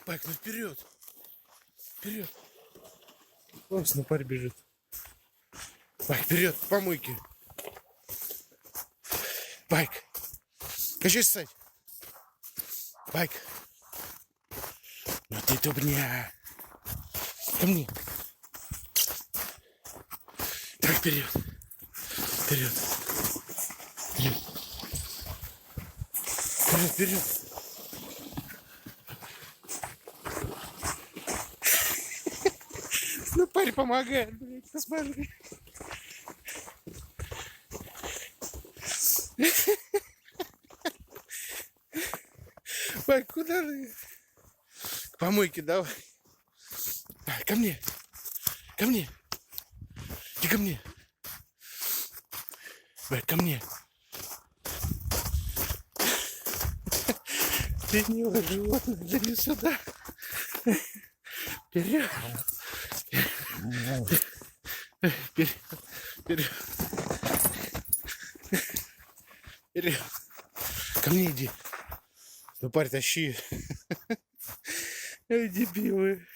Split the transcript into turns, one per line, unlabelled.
Байк, ну вперед. Вперед. Вон снопарь бежит. Байк, вперед, к помойке. Байк. Хочу ссать. Байк. Ну ты тупня. Ко мне. Так, вперед. Вперед. Вперед. Вперед, вперед. Снопарь помогает, блядь, посмотри. Байк, куда же? К помойке давай. Ко мне. Ко мне. Иди ко мне. Байк, ко мне. Ленивое животное, да не сюда. Вперед. Вперед. Вперед. Вперед. Ко мне иди. Ну, парень, тащи. Эй, дебилы.